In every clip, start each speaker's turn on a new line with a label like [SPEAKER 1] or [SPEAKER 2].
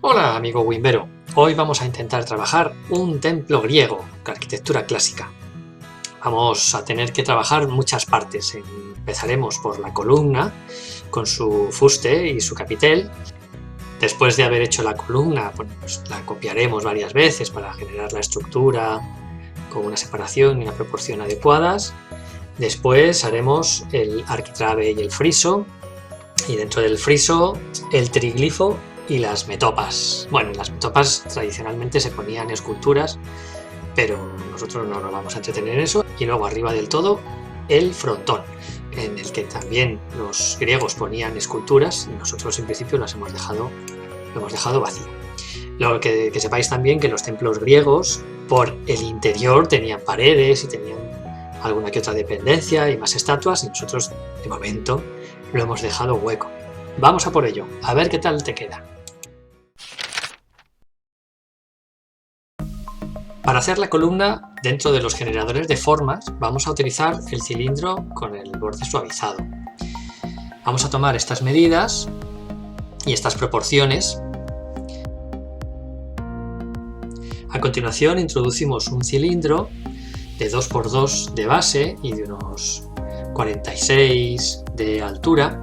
[SPEAKER 1] Hola amigo Wimbero, hoy vamos a intentar trabajar un templo griego, de arquitectura clásica. Vamos a tener que trabajar muchas partes. Empezaremos por la columna con su fuste y su capitel. Después de haber hecho la columna, pues la copiaremos varias veces para generar la estructura con una separación y una proporción adecuadas. Después haremos el arquitrabe y el friso, y dentro del friso el triglifo y las metopas. Bueno, en las metopas tradicionalmente se ponían esculturas, pero nosotros no nos vamos a entretener en eso. Y luego arriba del todo el frontón, en el que también los griegos ponían esculturas y nosotros en principio lo hemos dejado vacío. Lo que sepáis también que los templos griegos por el interior tenían paredes y tenían alguna que otra dependencia y más estatuas, y nosotros de momento lo hemos dejado hueco. Vamos a por ello, a ver qué tal te queda. Para hacer la columna, dentro de los generadores de formas, vamos a utilizar el cilindro con el borde suavizado. Vamos a tomar estas medidas y estas proporciones. A continuación introducimos un cilindro de 2×2 de base y de unos 46 de altura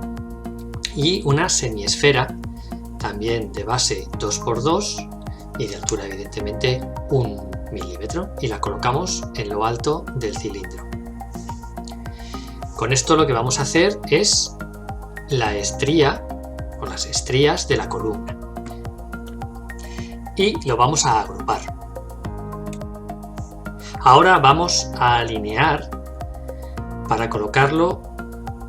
[SPEAKER 1] y una semiesfera también de base 2×2 y de altura evidentemente 1 milímetro, y la colocamos en lo alto del cilindro. Con esto lo que vamos a hacer es la estría o las estrías de la columna y lo vamos a agrupar. Ahora vamos a alinear para colocarlo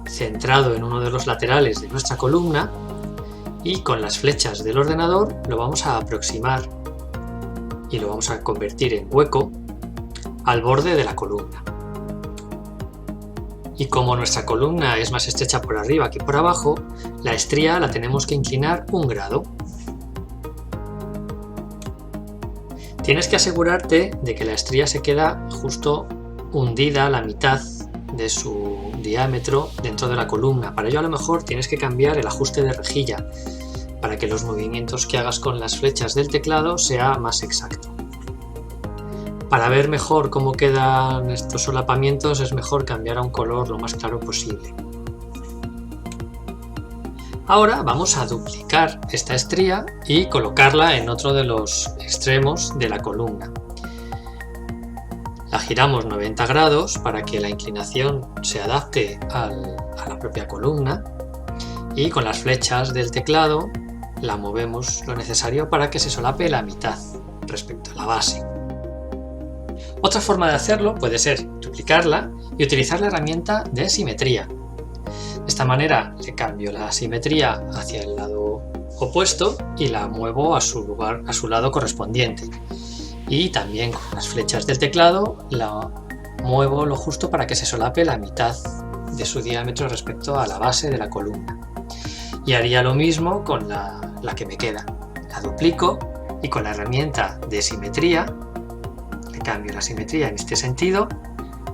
[SPEAKER 1] centrado en uno de los laterales de nuestra columna, y con las flechas del ordenador lo vamos a aproximar y lo vamos a convertir en hueco al borde de la columna. Y como nuestra columna es más estrecha por arriba que por abajo, la estría la tenemos que inclinar 1 grado. Tienes que asegurarte de que la estría se queda justo hundida a la mitad de su diámetro dentro de la columna. Para ello a lo mejor tienes que cambiar el ajuste de rejilla para que los movimientos que hagas con las flechas del teclado sea más exacto. Para ver mejor cómo quedan estos solapamientos es mejor cambiar a un color lo más claro posible. Ahora vamos a duplicar esta estría y colocarla en otro de los extremos de la columna. La giramos 90 grados para que la inclinación se adapte a la propia columna, y con las flechas del teclado la movemos lo necesario para que se solape la mitad respecto a la base. Otra forma de hacerlo puede ser duplicarla y utilizar la herramienta de simetría. De esta manera le cambio la simetría hacia el lado opuesto y la muevo a su lugar, a su lado correspondiente. Y también con las flechas del teclado la muevo lo justo para que se solape la mitad de su diámetro respecto a la base de la columna. Y haría lo mismo con la que me queda. La duplico y con la herramienta de simetría le cambio la simetría en este sentido,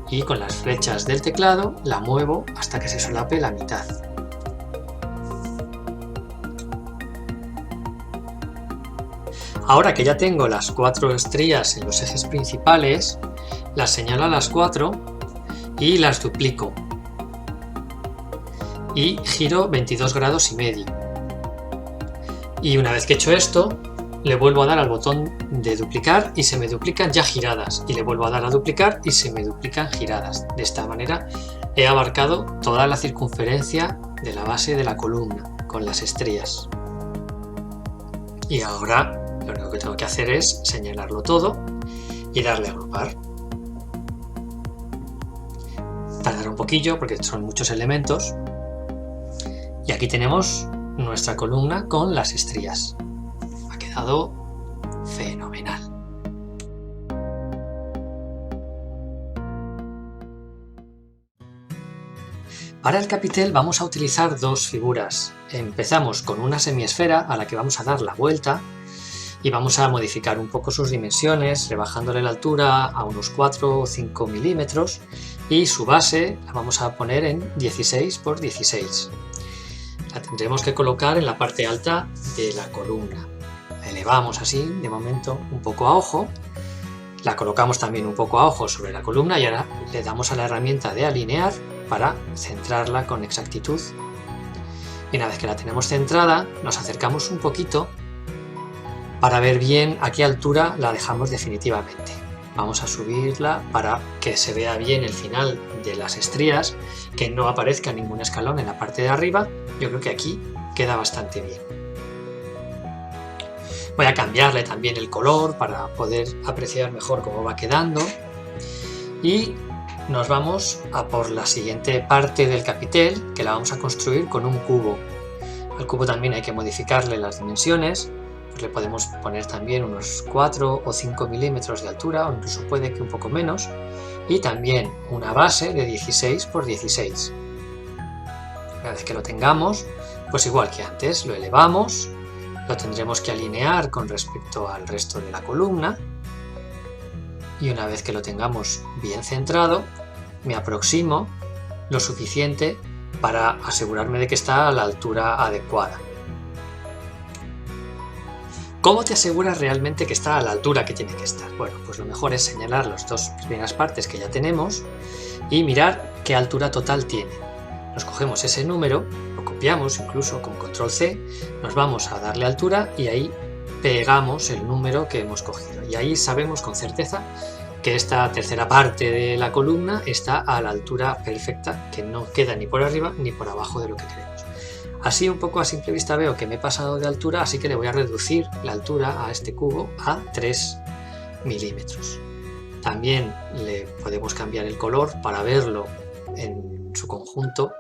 [SPEAKER 1] y con las flechas del teclado la muevo hasta que se solape la mitad. Ahora que ya tengo las 4 estrías en los ejes principales, las señalo a las 4 y las duplico. Y giro 22 grados y medio. Y una vez que he hecho esto, le vuelvo a dar al botón de duplicar y se me duplican ya giradas. Y le vuelvo a dar a duplicar y se me duplican giradas. De esta manera he abarcado toda la circunferencia de la base de la columna con las estrías. Y ahora lo único que tengo que hacer es señalarlo todo y darle a agrupar. Tardará un poquillo porque son muchos elementos. Y aquí tenemos nuestra columna con las estrías. Ha quedado fenomenal. Para el capitel vamos a utilizar dos figuras. Empezamos con una semiesfera a la que vamos a dar la vuelta y vamos a modificar un poco sus dimensiones, rebajándole la altura a unos 4 o 5 milímetros, y su base la vamos a poner en 16 por 16. La tendremos que colocar en la parte alta de la columna. La elevamos así, de momento, un poco a ojo. La colocamos también un poco a ojo sobre la columna y ahora le damos a la herramienta de alinear para centrarla con exactitud. Y una vez que la tenemos centrada, nos acercamos un poquito para ver bien a qué altura la dejamos definitivamente. Vamos a subirla para que se vea bien el final de las estrías, que no aparezca ningún escalón en la parte de arriba. Yo creo que aquí queda bastante bien. Voy a cambiarle también el color para poder apreciar mejor cómo va quedando. Y nos vamos a por la siguiente parte del capitel, que la vamos a construir con un cubo. Al cubo también hay que modificarle las dimensiones. Pues le podemos poner también unos 4 o 5 milímetros de altura, o incluso puede que un poco menos, y también una base de 16 por 16. Una vez que lo tengamos, pues igual que antes, lo elevamos, lo tendremos que alinear con respecto al resto de la columna, y una vez que lo tengamos bien centrado, me aproximo lo suficiente para asegurarme de que está a la altura adecuada. ¿Cómo te aseguras realmente que está a la altura que tiene que estar? Bueno, pues lo mejor es señalar las dos primeras partes que ya tenemos y mirar qué altura total tiene. Nos cogemos ese número, lo copiamos incluso con control C, nos vamos a darle altura y ahí pegamos el número que hemos cogido. Y ahí sabemos con certeza que esta tercera parte de la columna está a la altura perfecta, que no queda ni por arriba ni por abajo de lo que queremos. Así un poco a simple vista veo que me he pasado de altura, así que le voy a reducir la altura a este cubo a 3 milímetros. También le podemos cambiar el color para verlo en su conjunto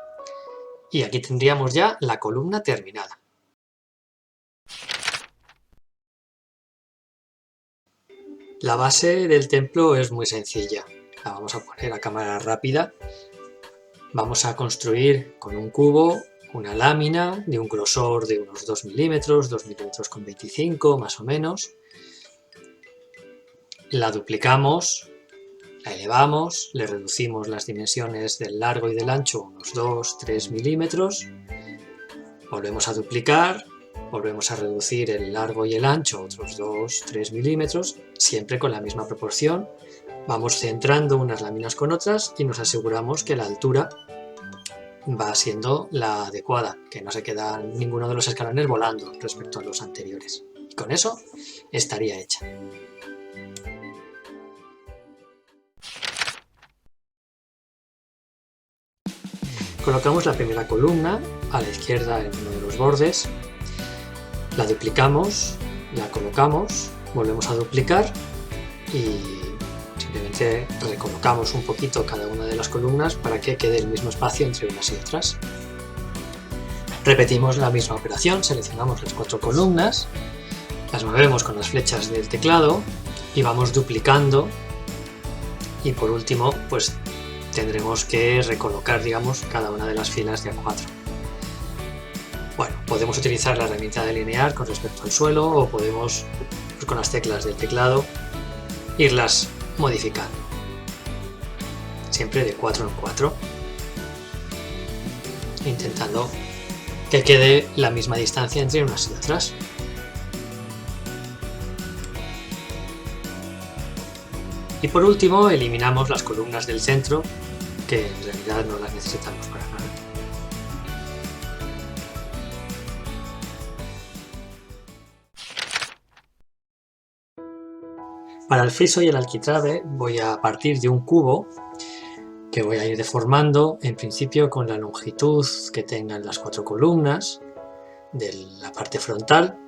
[SPEAKER 1] y aquí tendríamos ya la columna terminada. La base del templo es muy sencilla. La vamos a poner a cámara rápida. Vamos a construir con un cubo una lámina de un grosor de unos 2 milímetros, 2 milímetros con 25 más o menos. La duplicamos, la elevamos, le reducimos las dimensiones del largo y del ancho unos 2-3 milímetros. Volvemos a duplicar, volvemos a reducir el largo y el ancho otros 2-3 milímetros, siempre con la misma proporción. Vamos centrando unas láminas con otras y nos aseguramos que la altura va siendo la adecuada, que no se queda ninguno de los escalones volando respecto a los anteriores. Y con eso estaría hecha. Colocamos la primera columna a la izquierda en uno de los bordes, la duplicamos, la colocamos, volvemos a duplicar y simplemente recolocamos un poquito cada una de las columnas para que quede el mismo espacio entre unas y otras. Repetimos la misma operación, seleccionamos las 4 columnas, las movemos con las flechas del teclado y vamos duplicando y por último pues tendremos que recolocar, digamos, cada una de las filas de A4. Bueno, podemos utilizar la herramienta de alinear con respecto al suelo o podemos, pues, con las teclas del teclado, irlas modificando. Siempre de 4 en 4, intentando que quede la misma distancia entre unas y otras. Y por último, eliminamos las columnas del centro, que en realidad no las necesitamos para nada. Para el friso y el alquitrave voy a partir de un cubo que voy a ir deformando, en principio con la longitud que tengan las 4 columnas de la parte frontal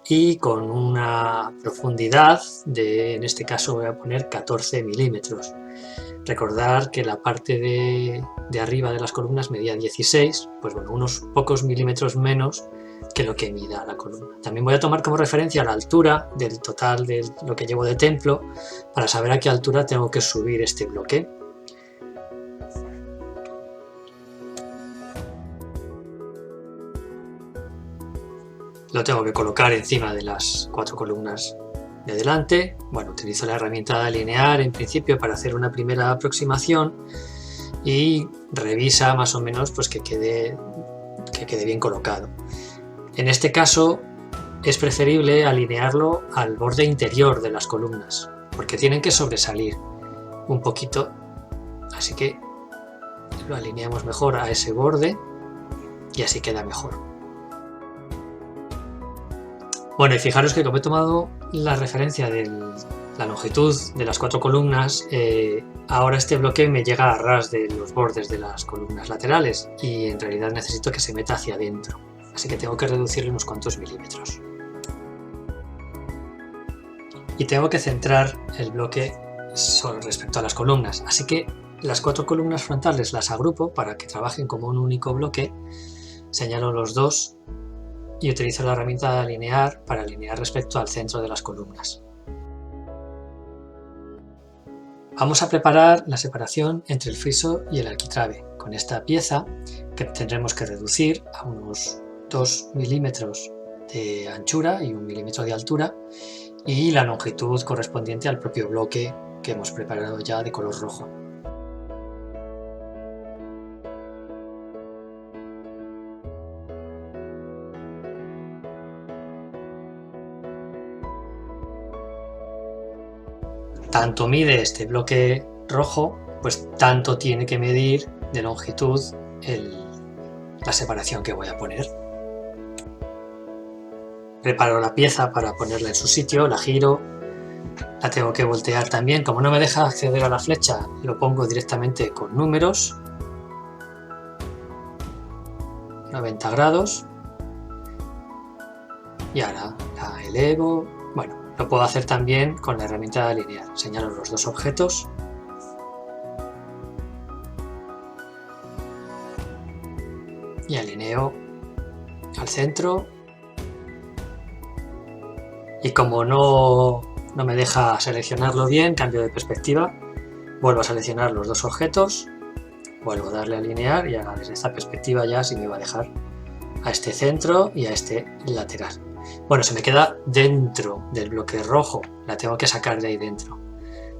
[SPEAKER 1] y con una profundidad de, en este caso voy a poner 14 milímetros. Recordar que la parte de arriba de las columnas medía 16, pues bueno, unos pocos milímetros menos que lo que mida la columna. También voy a tomar como referencia la altura del total de lo que llevo de templo para saber a qué altura tengo que subir este bloque. Lo tengo que colocar encima de las 4 columnas de delante. Bueno, utilizo la herramienta de alinear en principio para hacer una primera aproximación y revisa más o menos pues que quede quede bien colocado. En este caso es preferible alinearlo al borde interior de las columnas, porque tienen que sobresalir un poquito, así que lo alineamos mejor a ese borde y así queda mejor. Bueno, y fijaros que como he tomado la referencia de la longitud de las 4 columnas, ahora este bloque me llega a ras de los bordes de las columnas laterales y en realidad necesito que se meta hacia adentro, así que tengo que reducirle unos cuantos milímetros. Y tengo que centrar el bloque respecto a las columnas, así que las 4 columnas frontales las agrupo para que trabajen como un único bloque, señalo los dos y utilizo la herramienta de alinear para alinear respecto al centro de las columnas. Vamos a preparar la separación entre el friso y el arquitrabe con esta pieza que tendremos que reducir a unos 2 milímetros de anchura y 1 milímetro de altura y la longitud correspondiente al propio bloque que hemos preparado ya de color rojo. Tanto mide este bloque rojo, pues tanto tiene que medir de longitud la separación que voy a poner. Preparo la pieza para ponerla en su sitio, la giro, la tengo que voltear también. Como no me deja acceder a la flecha, lo pongo directamente con números, 90 grados, y ahora la elevo. Bueno, lo puedo hacer también con la herramienta de alinear. Señalo los dos objetos y alineo al centro. Y como no me deja seleccionarlo bien, cambio de perspectiva, vuelvo a seleccionar los dos objetos, vuelvo a darle a alinear y ahora desde esta perspectiva ya sí me va a dejar a este centro y a este lateral. Bueno, se me queda dentro del bloque rojo, la tengo que sacar de ahí dentro.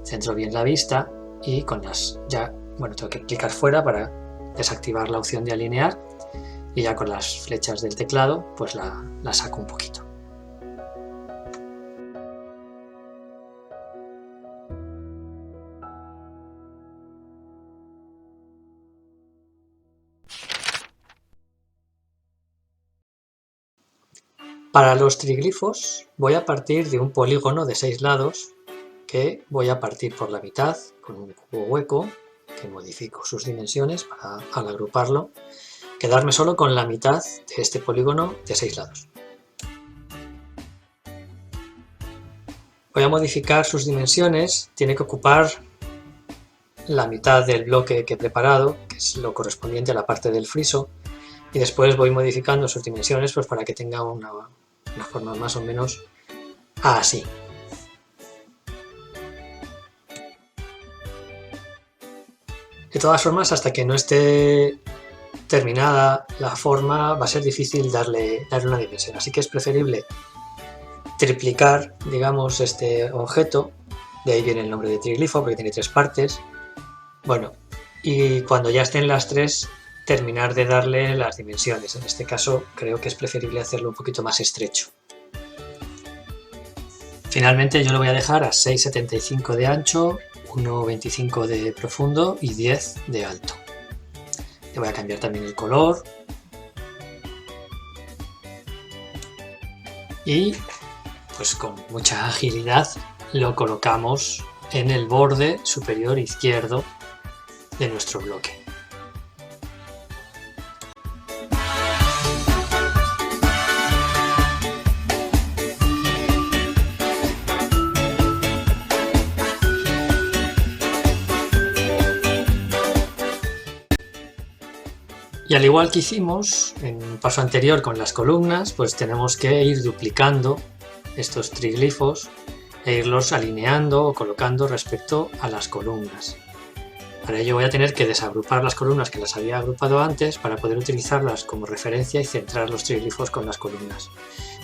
[SPEAKER 1] Centro bien la vista y con tengo que clicar fuera para desactivar la opción de alinear y ya con las flechas del teclado pues la saco un poquito. Para los triglifos voy a partir de un polígono de 6 lados que voy a partir por la mitad con un cubo hueco que modifico sus dimensiones para al agruparlo quedarme solo con la mitad de este polígono de 6 lados. Voy a modificar sus dimensiones, tiene que ocupar la mitad del bloque que he preparado, que es lo correspondiente a la parte del friso, y después voy modificando sus dimensiones pues para que tenga una forma más o menos así. De todas formas, hasta que no esté terminada la forma va a ser difícil darle una dimensión, así que es preferible triplicar, digamos, este objeto, de ahí viene el nombre de triglifo porque tiene 3 partes. Bueno, y cuando ya estén las 3, terminar de darle las dimensiones. En este caso creo que es preferible hacerlo un poquito más estrecho. Finalmente yo lo voy a dejar a 6,75 de ancho, 1,25 de profundo y 10 de alto. Le voy a cambiar también el color. Y pues con mucha agilidad lo colocamos en el borde superior izquierdo de nuestro bloque. Y al igual que hicimos en un paso anterior con las columnas, pues tenemos que ir duplicando estos triglifos e irlos alineando o colocando respecto a las columnas. Para ello voy a tener que desagrupar las columnas que las había agrupado antes para poder utilizarlas como referencia y centrar los triglifos con las columnas.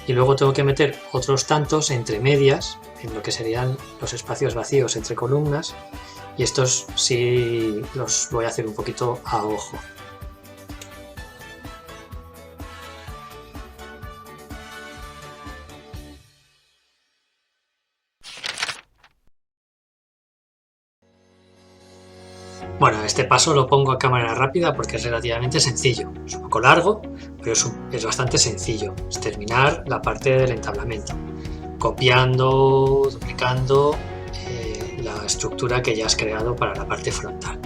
[SPEAKER 1] Y luego tengo que meter otros tantos entre medias, en lo que serían los espacios vacíos entre columnas, y estos sí los voy a hacer un poquito a ojo. Bueno, este paso lo pongo a cámara rápida porque es relativamente sencillo. Es un poco largo, pero es bastante sencillo. Es terminar la parte del entablamento, copiando, duplicando la estructura que ya has creado para la parte frontal.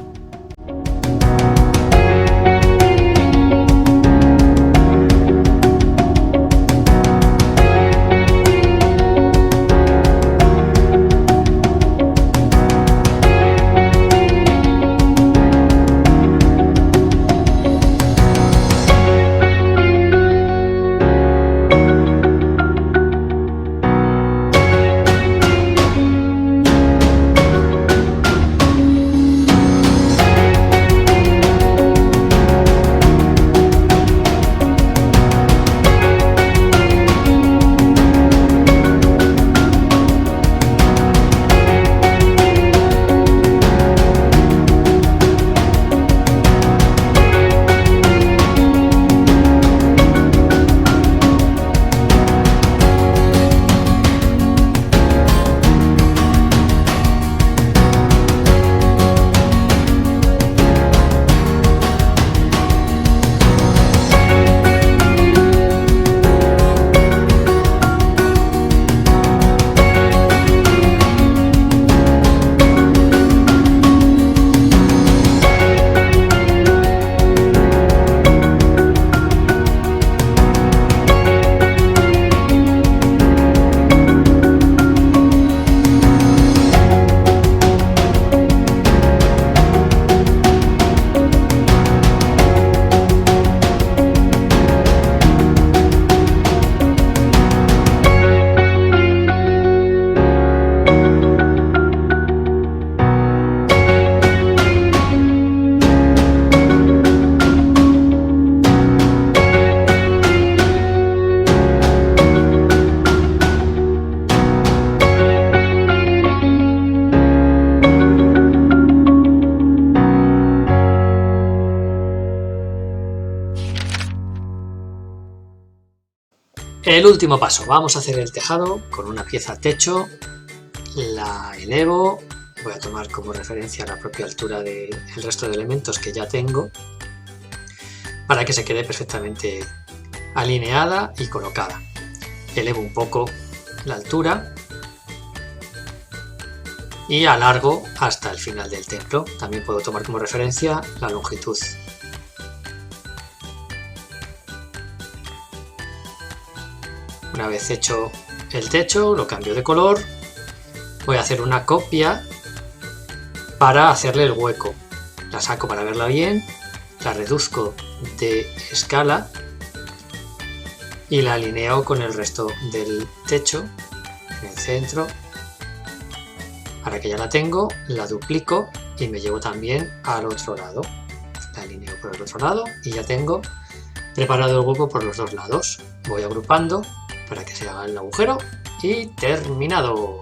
[SPEAKER 1] El último paso, vamos a hacer el tejado con una pieza techo, la elevo, voy a tomar como referencia la propia altura del resto de elementos que ya tengo para que se quede perfectamente alineada y colocada. Elevo un poco la altura y alargo hasta el final del templo. También puedo tomar como referencia la longitud. Una vez hecho el techo, lo cambio de color. Voy a hacer una copia para hacerle el hueco. La saco para verla bien, la reduzco de escala y la alineo con el resto del techo en el centro. Ahora que ya la tengo, la duplico y me llevo también al otro lado. La alineo por el otro lado y ya tengo preparado el hueco por los dos lados. Voy agrupando para que se haga el agujero y terminado.